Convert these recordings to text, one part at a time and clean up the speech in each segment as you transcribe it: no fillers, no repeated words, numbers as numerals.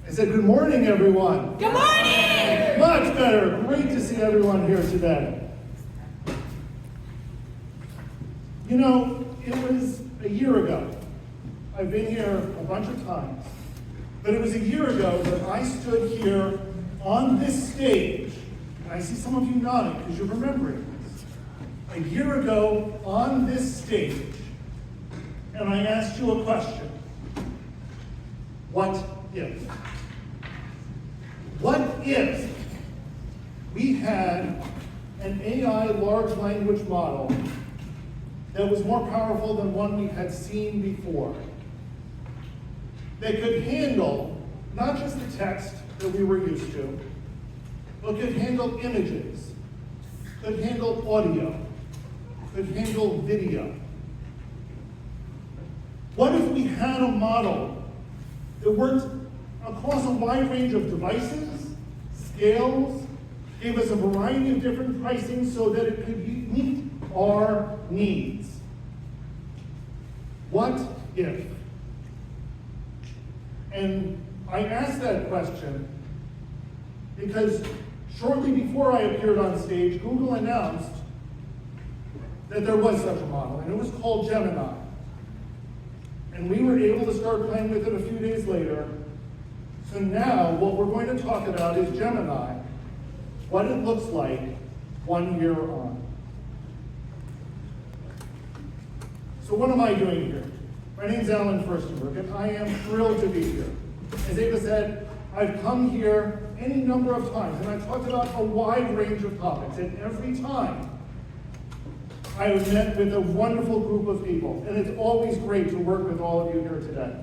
I said, good morning, everyone. Good morning! Much better. Great to see everyone here today. You know, it was a year ago. I've been here a bunch of times. But it was a year ago that I stood here on this stage, and I see some of you nodding because you're remembering this. A year ago on this stage, and I asked you a question. What if? What if we had an AI large language model that was more powerful than one we had seen before? That could handle not just the text that we were used to, but could handle images, could handle audio, could handle video. What if we had a model that worked across a wide range of devices, scales, gave us a variety of different pricing so that it could meet our needs? What if? And I asked that question because shortly before I appeared on stage, Google announced that there was such a model, and it was called Gemini. And we were able to start playing with it a few days later. So now what we're going to talk about is Gemini, what it looks like 1 year on. So what am I doing here? My name's Firstenberg, and I am thrilled to be here. As Ava said, I've come here any number of times, and I've talked about a wide range of topics, and every time I have met with a wonderful group of people, and it's always great to work with all of you here today.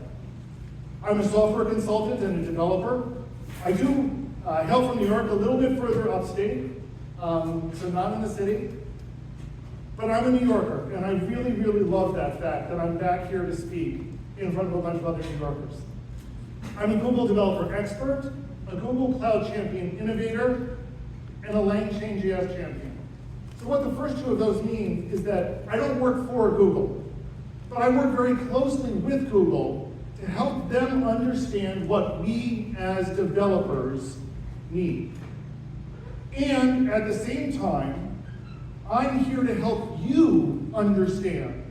I'm a software consultant and a developer. I do hail from New York, a little bit further upstate, so not in the city. But I'm a New Yorker, and I really, really love that fact that I'm back here to speak in front of a bunch of other New Yorkers. I'm a Google developer expert, a Google Cloud Champion innovator, and a LangChain.js champion. So what the first two of those mean is that I don't work for Google, but I work very closely with Google to help them understand what we as developers need. And at the same time, I'm here to help you understand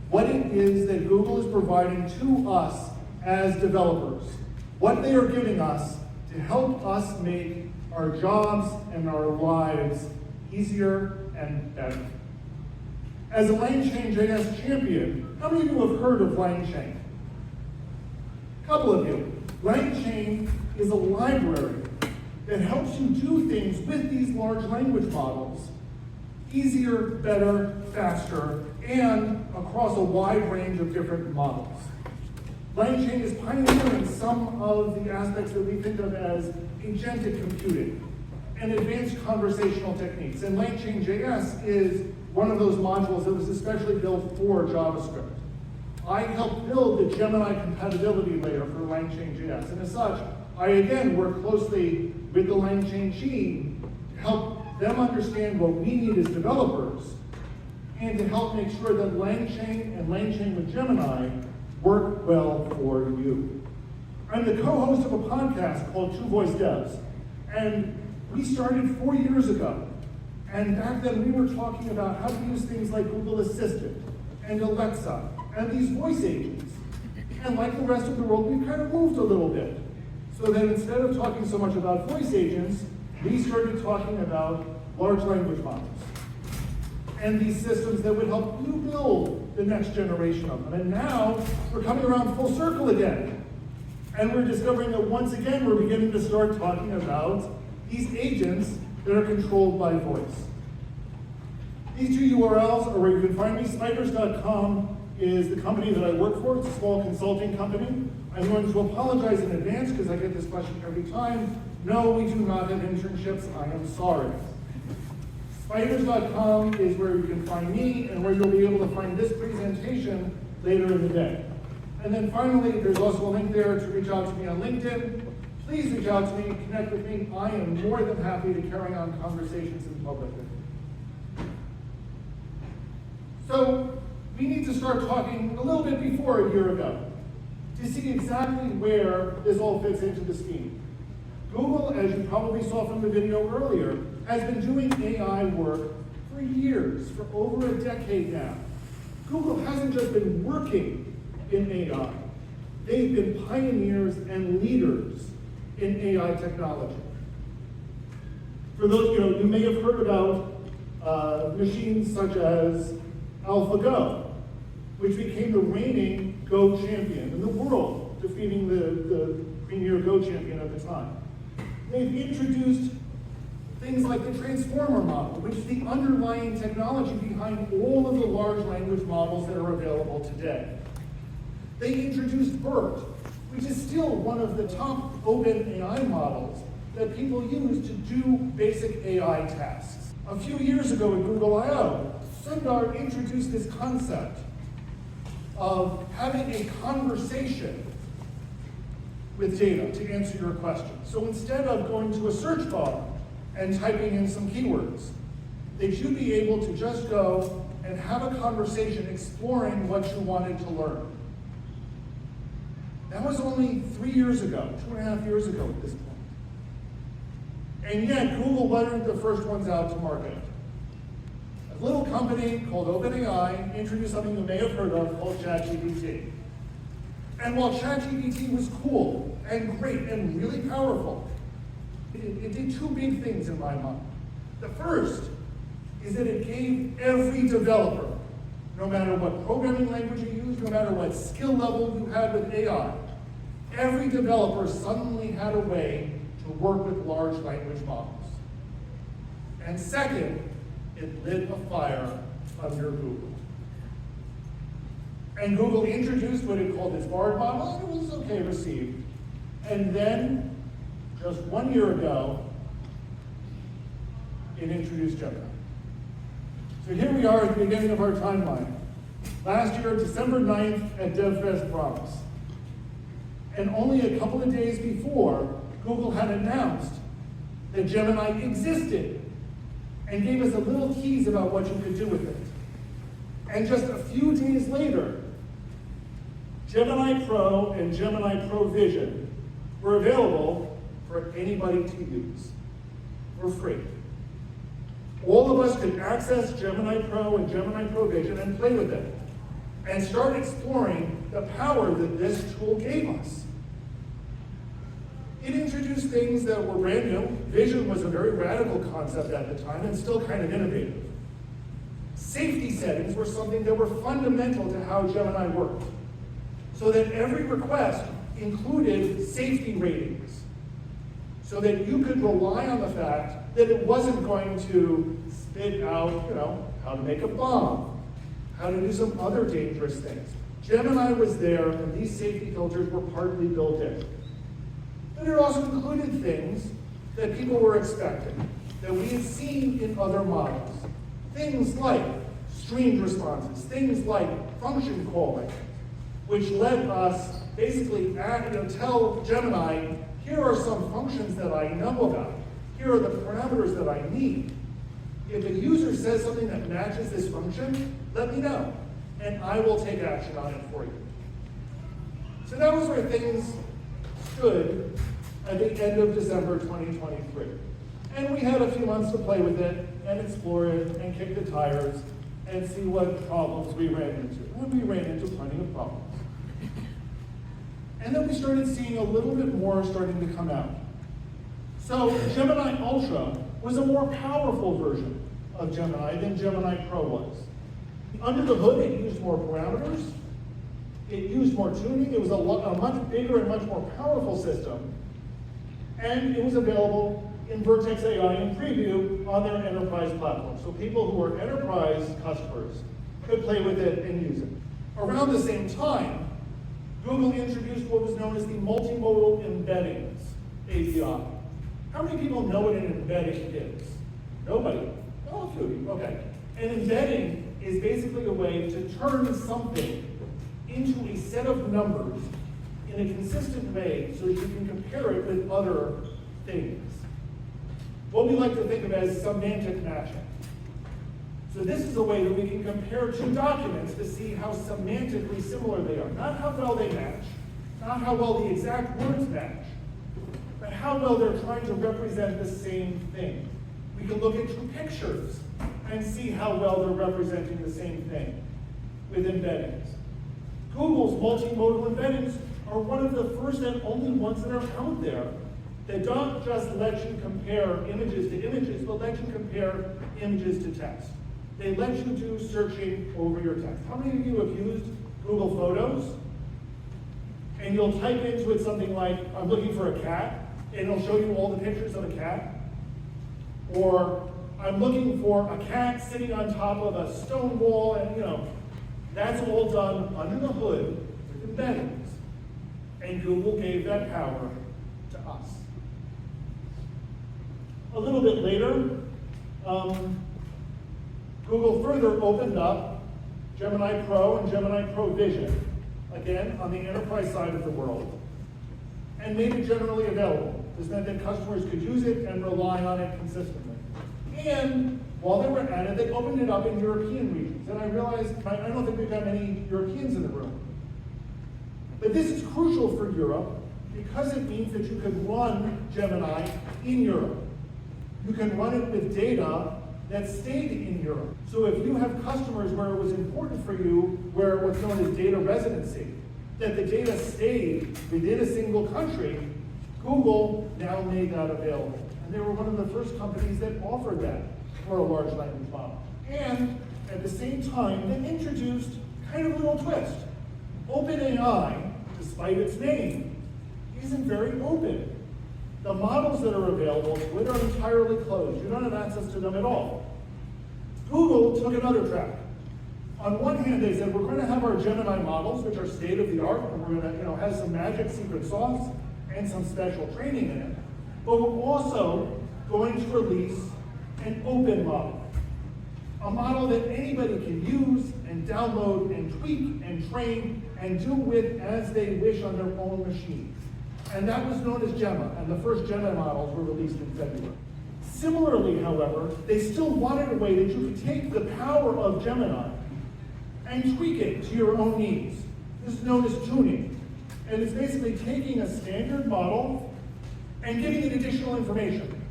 what it is that Google is providing to us as developers, what they are giving us to help us make our jobs and our lives easier and better. As a LangChain.js champion, how many of you have heard of LangChain? A couple of you. LangChain is a library that helps you do things with these large language models easier, better, faster, and across a wide range of different models. LangChain is pioneering some of the aspects that we think of as agentic computing and advanced conversational techniques. And LangChain.js is one of those modules that was especially built for JavaScript. I helped build the Gemini compatibility layer for LangChain.js. And as such, I again work closely with the LangChain team to help them understand what we need as developers and to help make sure that LangChain and LangChain with Gemini work well for you. I'm the co-host of a podcast called Two Voice Devs, and we started 4 years ago. And back then we were talking about how to use things like Google Assistant and Alexa and these voice agents. And like the rest of the world, we've kind of moved a little bit. So that instead of talking so much about voice agents, we started talking about large language models and these systems that would help you build the next generation of them. And now we're coming around full circle again. And we're discovering that once again, we're beginning to start talking about these agents that are controlled by voice. These two URLs are where you can find me. Spiders.com is the company that I work for. It's a small consulting company. I'm going to apologize in advance because I get this question every time. No, we do not have internships. I am sorry. Spiders.com is where you can find me and where you'll be able to find this presentation later in the day. And then finally, there's also a link there to reach out to me on LinkedIn. Please reach out to me, connect with me. I am more than happy to carry on conversations in public with you. So we need to start talking a little bit before a year ago. to see exactly where this all fits into the scheme. Google, as you probably saw from the video earlier, has been doing AI work for years, for over a decade now. Google hasn't just been working in AI. They've been pioneers and leaders in AI technology. For those, you may have heard about machines such as AlphaGo, which became the reigning Go champion in the world, defeating the premier Go champion at the time. They've introduced things like the transformer model, which is the underlying technology behind all of the large language models that are available today. They introduced BERT, which is still one of the top open AI models that people use to do basic AI tasks. A few years ago at Google I/O, Sundar introduced this concept of having a conversation with data to answer your question. So instead of going to a search bar and typing in some keywords, that you'd be able to just go and have a conversation exploring what you wanted to learn. That was only 3 years ago, 2.5 years ago at this point. And yet, Google wasn't the first ones out to market. A little company called OpenAI introduced something you may have heard of called ChatGPT. And while ChatGPT was cool and great and really powerful, it did two big things in my mind. The first is that it gave every developer, no matter what programming language you use, no matter what skill level you had with AI, every developer suddenly had a way to work with large language models. And second, it lit a fire under Google. And Google introduced what it called its BART model, and it was okay received. And then, just 1 year ago, it introduced Gemini. So here we are at the beginning of our timeline. Last year, December 9th at DevFest Bronx. And only a couple of days before, Google had announced that Gemini existed and gave us a little tease about what you could do with it. And just a few days later, Gemini Pro and Gemini Pro Vision were available for anybody to use for free. All of us could access Gemini Pro and Gemini Pro Vision and play with it and start exploring the power that this tool gave us. It introduced things that were brand new. Vision was a very radical concept at the time and still kind of innovative. Safety settings were something that were fundamental to how Gemini worked, so that every request included safety ratings, so that you could rely on the fact that it wasn't going to spit out, how to make a bomb, how to do some other dangerous things. Gemini was there, and these safety filters were partly built in. But it also included things that people were expecting, that we had seen in other models. Things like streamed responses, things like function calling, which let us basically tell Gemini, here are some functions that I know about. Here are the parameters that I need. If a user says something that matches this function, let me know, and I will take action on it for you. So that was where things stood at the end of December 2023. And we had a few months to play with it and explore it and kick the tires and see what problems we ran into. And we ran into plenty of problems. And then we started seeing a little bit more starting to come out. So Gemini Ultra was a more powerful version of Gemini than Gemini Pro was. Under the hood, it used more parameters. It used more tuning. It was a much bigger and much more powerful system. And it was available in Vertex AI in preview on their enterprise platform. So people who are enterprise customers could play with it and use it. Around the same time, Google introduced what was known as the Multimodal Embeddings API. How many people know what an embedding is? Nobody? Oh, a few of you, okay. An embedding is basically a way to turn something into a set of numbers in a consistent way so that you can compare it with other things. What we like to think of as semantic matching. So this is a way that we can compare two documents to see how semantically similar they are. Not how well they match, not how well the exact words match, but how well they're trying to represent the same thing. We can look at two pictures and see how well they're representing the same thing with embeddings. Google's multimodal embeddings are one of the first and only ones that are out there that don't just let you compare images to images, but let you compare images to text. They let you do searching over your text. How many of you have used Google Photos? And you'll type into it something like, I'm looking for a cat, and it'll show you all the pictures of a cat. Or, I'm looking for a cat sitting on top of a stone wall, and that's all done under the hood with embeddings. And Google gave that power to us. A little bit later, Google further opened up Gemini Pro and Gemini Pro Vision, again, on the enterprise side of the world, and made it generally available. This meant that customers could use it and rely on it consistently. And while they were at it, they opened it up in European regions. And I realized, I don't think we've got many Europeans in the room. But this is crucial for Europe because it means that you could run Gemini in Europe. You can run it with data that stayed in Europe. So if you have customers where it was important for you, where what's known as data residency, that the data stayed within a single country, Google now made that available. And they were one of the first companies that offered that for a large language model. And at the same time, they introduced kind of a little twist. OpenAI, despite its name, isn't very open. The models that are available to it are entirely closed. You don't have access to them at all. Google took another track. On one hand, they said, we're going to have our Gemini models, which are state-of-the-art, and we're going to have some magic secret sauce and some special training in it. But we're also going to release an open model. A model that anybody can use and download and tweak and train and do with as they wish on their own machines. And that was known as Gemma, and the first Gemma models were released in February. Similarly, however, they still wanted a way that you could take the power of Gemini and tweak it to your own needs. This is known as tuning. And it's basically taking a standard model and giving it additional information,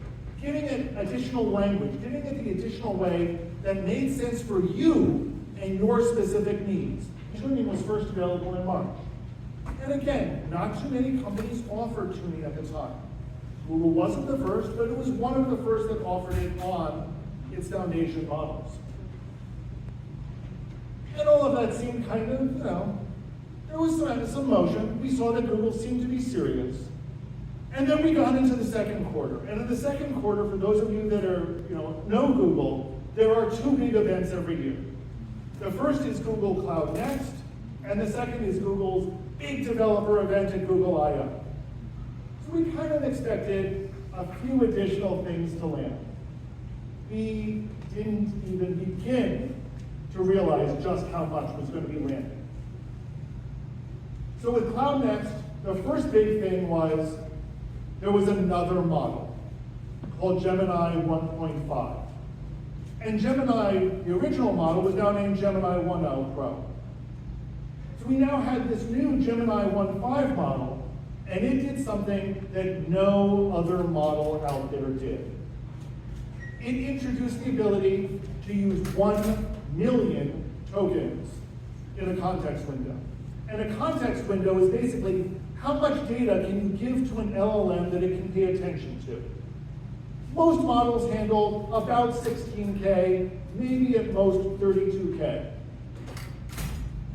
giving it additional language, giving it the additional way that made sense for you and your specific needs. Tuning was first available in March. And again, not too many companies offered tuning at the time. Google wasn't the first, but it was one of the first that offered it on its foundation models. And all of that seemed kind of, there was some motion. We saw that Google seemed to be serious. And then we got into the second quarter. And in the second quarter, for those of you that know Google, there are two big events every year. The first is Google Cloud Next, and the second is Google's big developer event at Google I/O. So we kind of expected a few additional things to land. We didn't even begin to realize just how much was going to be landing. So with Cloud Next, the first big thing was there was another model called Gemini 1.5. And Gemini, the original model, was now named Gemini 1.0 Pro. So we now had this new Gemini 1.5 model, and it did something that no other model out there did. It introduced the ability to use 1 million tokens in a context window. And a context window is basically how much data can you give to an LLM that it can pay attention to. Most models handle about 16K, maybe at most 32K.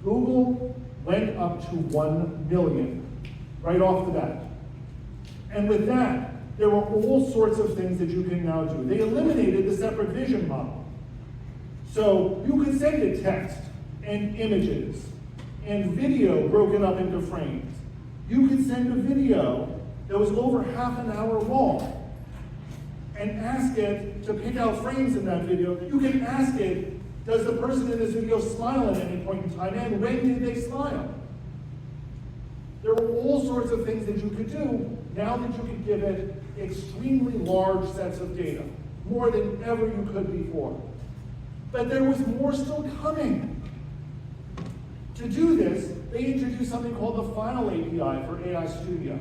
Google went up to 1 million right off the bat. And with that, there were all sorts of things that you can now do. They eliminated the separate vision model. So you could send it text and images and video broken up into frames. You could send a video that was over half an hour long and ask it to pick out frames in that video. You can ask it, does the person in this video smile at any point in time, and when did they smile? There were all sorts of things that you could do now that you could give it extremely large sets of data, more than ever you could before. But there was more still coming. To do this, They introduced something called the File API for AI Studio.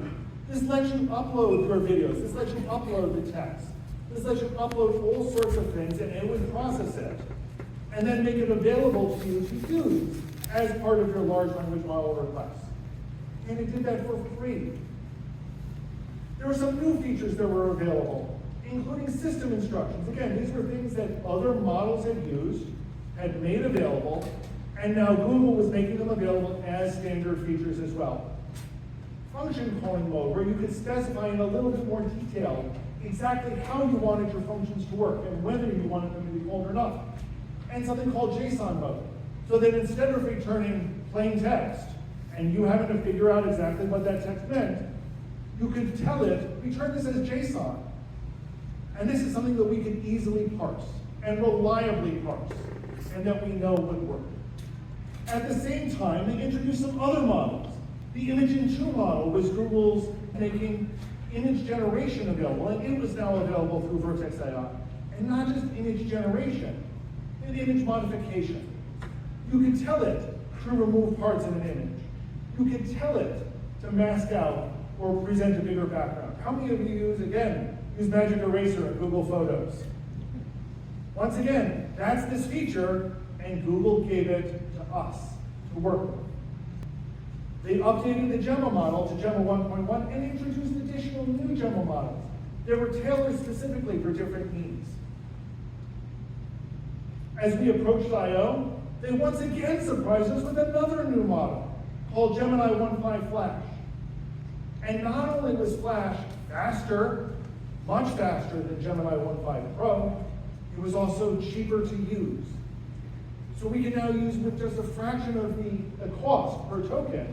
This lets you upload your videos. This lets you upload the text. This lets you upload all sorts of things, and it would process it, and then make it available to you to use as part of your large language model requests. And it did that for free. There were some new features that were available, including system instructions. Again, these were things that other models had used, had made available, and now Google was making them available as standard features as well. Function calling mode, where you could specify in a little bit more detail exactly how you wanted your functions to work and whether you wanted them to be called or not. And something called JSON mode, so that instead of returning plain text and you having to figure out exactly what that text meant, you could tell it, return this as JSON. And this is something that we can easily parse and reliably parse, and that we know would work. At the same time, they introduced some other models. The Imagen 2 model was Google's making image generation available, and it was now available through Vertex AI. And not just image generation, but image modification. You can tell it to remove parts in an image. You can tell it to mask out or present a bigger background. How many of you use Magic Eraser in Google Photos? Once again, that's this feature, and Google gave it to us to work with. They updated the Gemma model to Gemma 1.1 and introduced additional new Gemma models that were tailored specifically for different needs. As we approached I/O, they once again surprised us with another new model called Gemini 1.5 Flash. And not only was Flash faster, much faster than Gemini 1.5 Pro, it was also cheaper to use. So we can now use with just a fraction of the cost per token,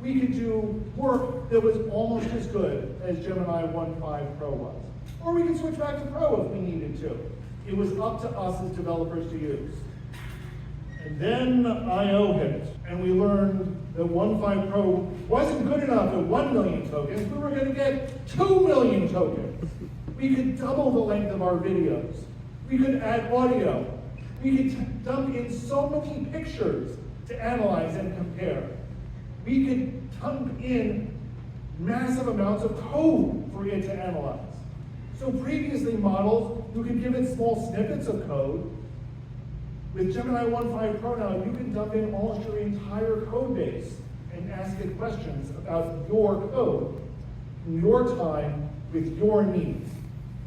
we could do work that was almost as good as Gemini 1.5 Pro was. Or we could switch back to Pro if we needed to. It was up to us as developers to use. And then I/O hit, and we learned that 1.5 Pro wasn't good enough at 1 million tokens. We were going to get 2 million tokens. We could double the length of our videos. We could add audio. We could dump in so many pictures to analyze and compare. We could dump in massive amounts of code for it to analyze. So previously models, you could give it small snippets of code. With Gemini 1.5 Pro now, you can dump in almost your entire code base and ask it questions about your code, in your time, with your needs,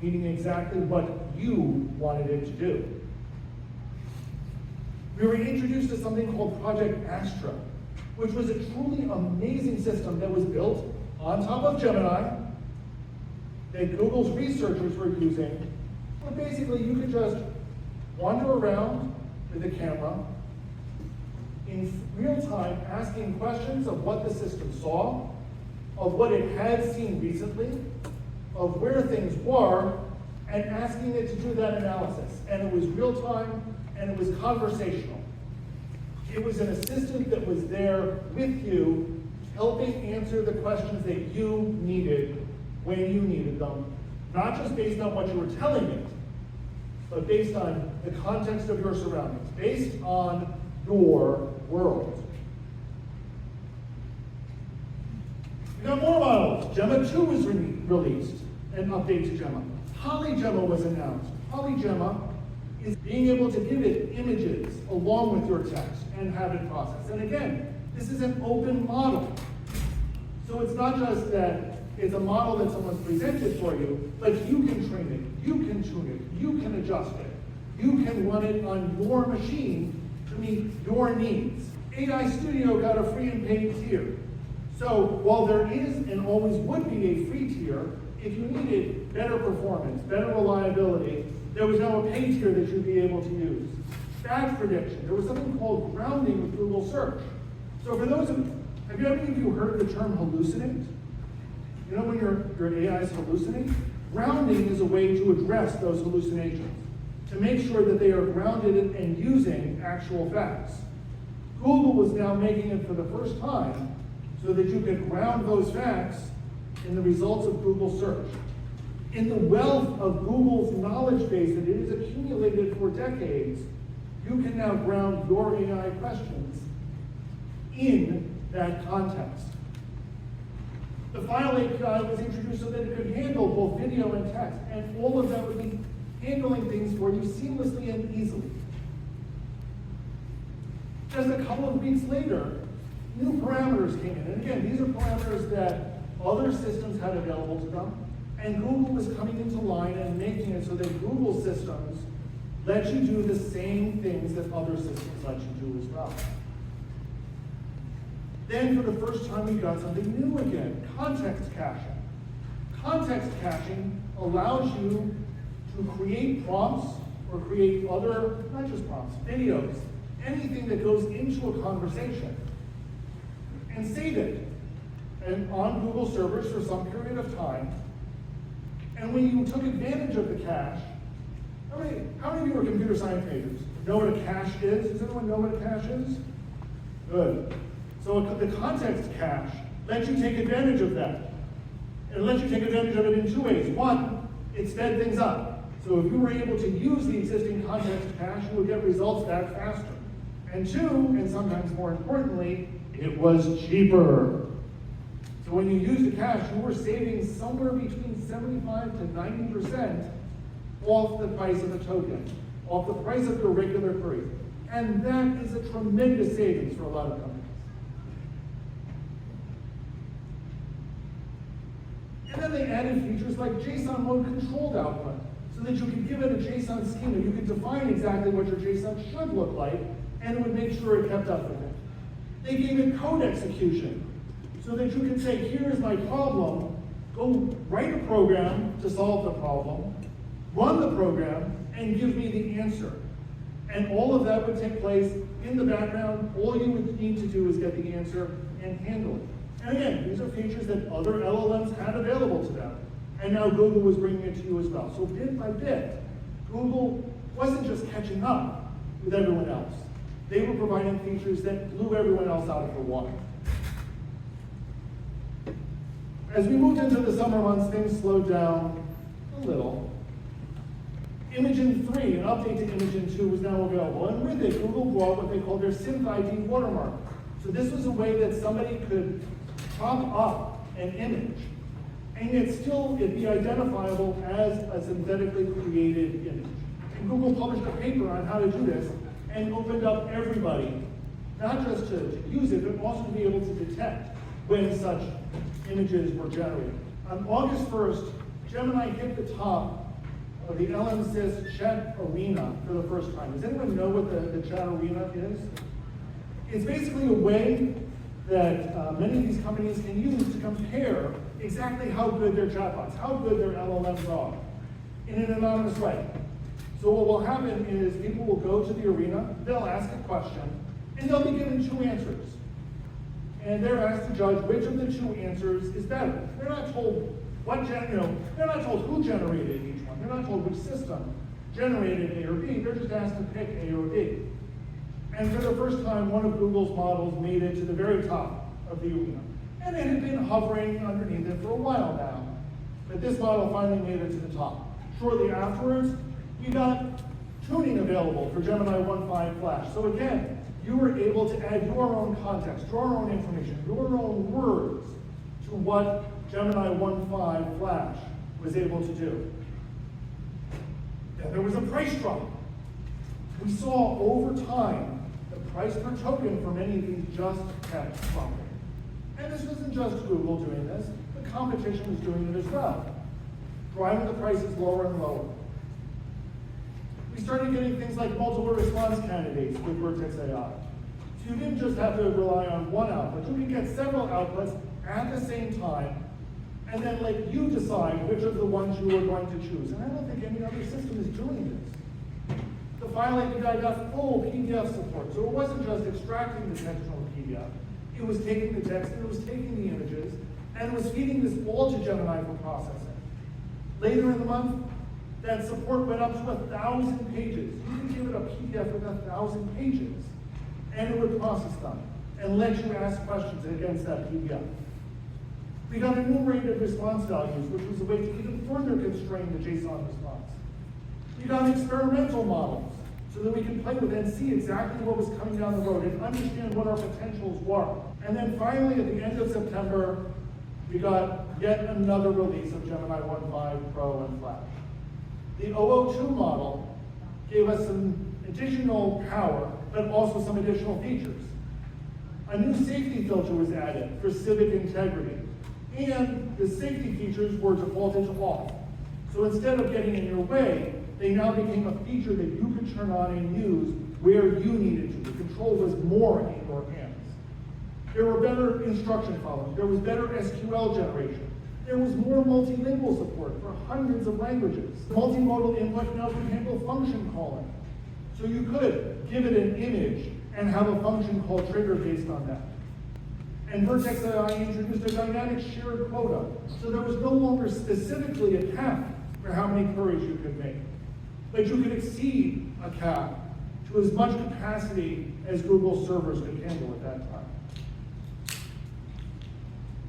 meaning exactly what you wanted it to do. We were introduced to something called Project Astra, which was a truly amazing system that was built on top of Gemini that Google's researchers were using. But basically, you could just wander around with a camera in real time, asking questions of what the system saw, of what it had seen recently, of where things were, and asking it to do that analysis. And it was real time, and it was conversational. It was an assistant that was there with you, helping answer the questions that you needed when you needed them, not just based on what you were telling it, but based on the context of your surroundings, based on your world. We got more models. Gemma 2 was released, an update to Gemma. PaliGemma was announced. PaliGemma is being able to give it images along with your text and have it processed. And again, this is an open model. So it's not just that it's a model that someone's presented for you, but you can train it, you can tune it, you can adjust it. You can run it on your machine to meet your needs. AI Studio got a free and paid tier. So while there is and always would be a free tier, if you needed better performance, better reliability, there was now a paid tier that you'd be able to use. Batch prediction, there was something called grounding with Google Search. So for those of you, have any of you heard the term hallucinate? You know when your AI is hallucinating? Grounding is a way to address those hallucinations, to make sure that they are grounded and using actual facts. Google was now making it for the first time so that you could ground those facts in the results of Google search. In the wealth of Google's knowledge base that it has accumulated for decades, you can now ground your AI questions in that context. The file API was introduced so that it could handle both video and text, and all of that would be handling things for you seamlessly and easily. Just a couple of weeks later, new parameters came in. And again, these are parameters that other systems had available to them, and Google was coming into line and making it so that Google systems let you do the same things that other systems let you do as well. Then for the first time, we got something new again, context caching. Context caching allows you to create prompts or create other, not just prompts, videos, anything that goes into a conversation, and save it and on Google servers for some period of time. And when you took advantage of the cache, how many of you are computer science majors? Know what a cache is? Does anyone know what a cache is? Good. So the context cache lets you take advantage of that. It lets you take advantage of it in two ways. One, it sped things up. So if you were able to use the existing context cache, you would get results back faster. And two, and sometimes more importantly, it was cheaper. So when you used the cache, you were saving somewhere between 75 to 90% off the price of a token, off the price of your regular query. And that is a tremendous savings for a lot of companies. And then they added features like JSON mode controlled output, so that you could give it a JSON schema. You could define exactly what your JSON should look like, and it would make sure it kept up with it. They gave it code execution, so that you could say, here's my problem, go write a program to solve the problem, run the program, and give me the answer. And all of that would take place in the background. All you would need to do is get the answer and handle it. And again, these are features that other LLMs had available to them. And now Google was bringing it to you as well. So bit by bit, Google wasn't just catching up with everyone else. They were providing features that blew everyone else out of the water. As we moved into the summer months, things slowed down a little. Imagen 3, an update to Imagen 2, was now available. And with it, Google brought what they called their SynthID watermark. So this was a way that somebody could pop up an image, and yet still it be identifiable as a synthetically created image. And Google published a paper on how to do this, and opened up everybody, not just to use it, but also to be able to detect when such images were generated. On August 1st, Gemini hit the top of the LM-Sys chat arena for the first time. Does anyone know what the chat arena is? It's basically a way that many of these companies can use to compare exactly how good their chatbots, how good their LLMs are, in an anonymous way. So what will happen is people will go to the arena, they'll ask a question, and they'll be given two answers. And they're asked to judge which of the two answers is better. They're not told they're not told who generated each one. They're not told which system generated A or B. They're just asked to pick A or B. And for the first time, one of Google's models made it to the very top of the arena. And it had been hovering underneath it for a while now. But this model finally made it to the top. Shortly afterwards, we got tuning available for Gemini 1.5 Flash. So again, you were able to add your own context, your own information, your own words to what Gemini 1.5 Flash was able to do. Then there was a price drop. We saw over time the price per token for many of these just kept dropping. And this wasn't just Google doing this, the competition was doing it as well, driving the prices lower and lower. We started getting things like multiple response candidates with Vertex AI. So you didn't just have to rely on one output, you could get several outputs at the same time, and then let you decide which of the ones you were going to choose. And I don't think any other system is doing this. The file API got full PDF support, so it wasn't just extracting the text from the PDF. It was taking the text, and it was taking the images, and it was feeding this all to Gemini for processing. Later in the month, that support went up to 1,000 pages. You could give it a PDF with 1,000 pages, and it would process them and let you ask questions against that PDF. We got enumerated response values, which was a way to even further constrain the JSON response. We got experimental models, so that we could play with and see exactly what was coming down the road and understand what our potentials were. And then finally, at the end of September, we got yet another release of Gemini 1.5 Pro and Flash. The 002 model gave us some additional power, but also some additional features. A new safety filter was added for civic integrity, and the safety features were defaulted to off. So instead of getting in your way, they now became a feature that you could turn on and use where you needed to. The control was more in your hands. There were better instruction following. There was better SQL generation. There was more multilingual support for hundreds of languages. Multimodal input now could handle function calling. So you could give it an image and have a function call trigger based on that. And Vertex AI introduced a dynamic shared quota. So there was no longer specifically a cap for how many queries you could make. But you could exceed a cap to as much capacity as Google servers could handle at that time.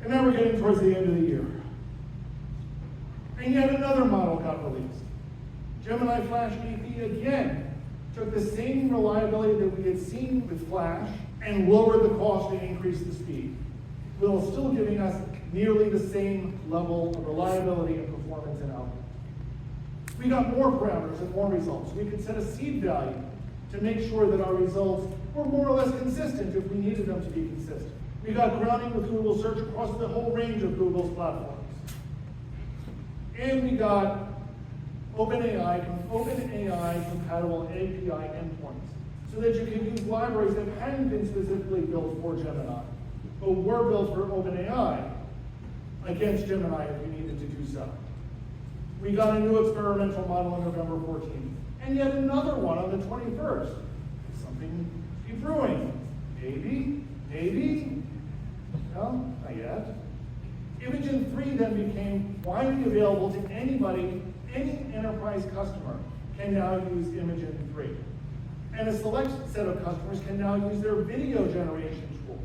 And now we're getting towards the end of the year. And yet another model got released. Gemini Flash AP again took the same reliability that we had seen with Flash and lowered the cost and increased the speed, while still giving us nearly the same level of reliability and performance and output. We got more parameters and more results. We could set a seed value to make sure that our results were more or less consistent if we needed them to be consistent. We got grounding with Google Search across the whole range of Google's platforms. And we got OpenAI compatible API endpoints so that you can use libraries that hadn't been specifically built for Gemini, but were built for OpenAI against Gemini if you needed to do so. We got a new experimental model on November 14th, and yet another one on the 21st. Something keep brewing. Maybe? No, not yet. Imagen 3 then became widely available to anybody, any enterprise customer can now use Imagen 3. And a select set of customers can now use their video generation tool.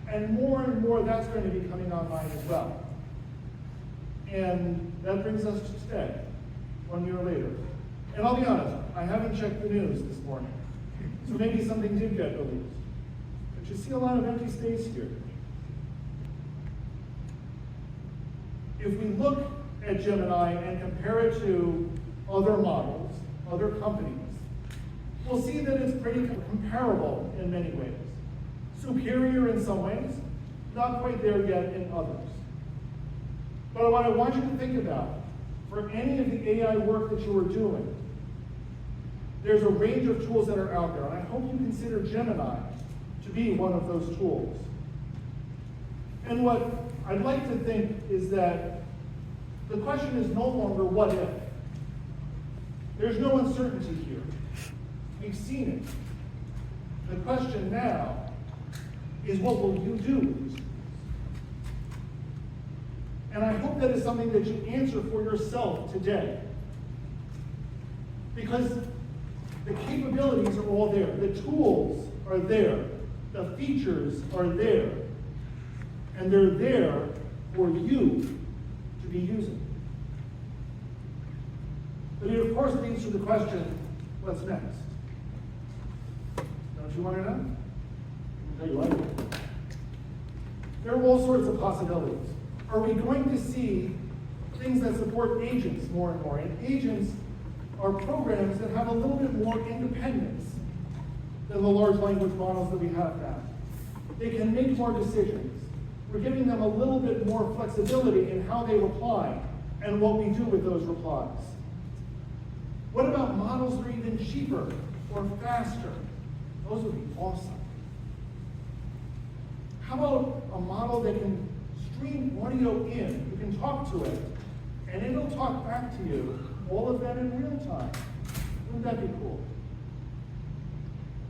And more that's going to be coming online as well. And that brings us to today, 1 year later. And I'll be honest, I haven't checked the news this morning. So maybe something did get released. But you see a lot of empty space here. If we look at Gemini and compare it to other models, other companies, we'll see that it's pretty comparable in many ways. Superior in some ways, not quite there yet in others. But what I want you to think about, for any of the AI work that you are doing, there's a range of tools that are out there, and I hope you consider Gemini to be one of those tools. And what I'd like to think is that the question is no longer what if. There's no uncertainty here. We've seen it. The question now is what will you do with these tools? And I hope that is something that you answer for yourself today. Because the capabilities are all there. The tools are there. The features are there. And they're there for you to be using. But it of course leads to the question, what's next? Don't you want to know? I'll tell you I do. There are all sorts of possibilities. Are we going to see things that support agents more and more? And agents are programs that have a little bit more independence than the large language models that we have now. They can make more decisions. We're giving them a little bit more flexibility in how they reply and what we do with those replies. What about models that are even cheaper or faster? Those would be awesome. How about a model that can stream audio in? You can talk to it, and it'll talk back to you, all of that in real time. Wouldn't that be cool?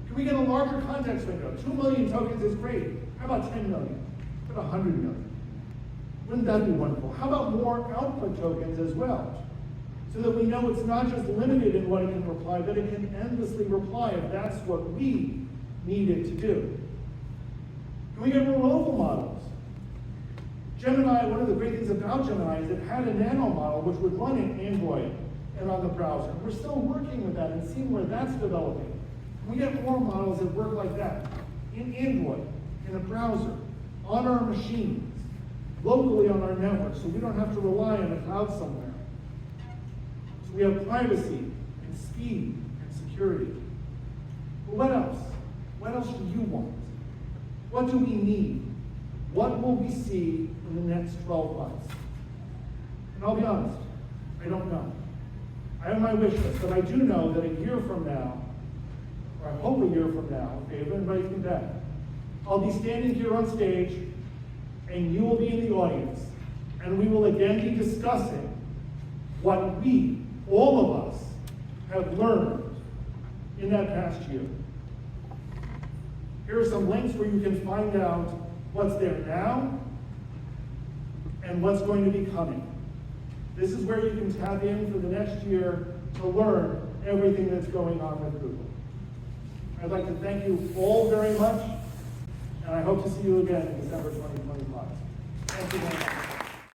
Can we get a larger context window? 2 million tokens is great. How about 10 million? How about 100 million? Wouldn't that be wonderful? How about more output tokens as well? So that we know it's not just limited in what it can reply, but it can endlessly reply if that's what we need it to do. Can we get more local models? Gemini, one of the great things about Gemini is it had a nano model which would run in Android and on the browser. We're still working with that and seeing where that's developing. Can we get more models that work like that in Android, in a browser, on our machines, locally on our network, so we don't have to rely on a cloud somewhere. So we have privacy and speed and security. But what else? What else do you want? What do we need? What will we see in the next 12 months? And I'll be honest, I don't know. I have my wish list, but I do know that a year from now, or I hope a year from now, if Ava invites me back, I'll be standing here on stage, and you will be in the audience, and we will again be discussing what we, all of us, have learned in that past year. Here are some links where you can find out what's there now and what's going to be coming. This is where you can tap in for the next year to learn everything that's going on with Google. I'd like to thank you all very much, and I hope to see you again in December 2025. Thank you very much.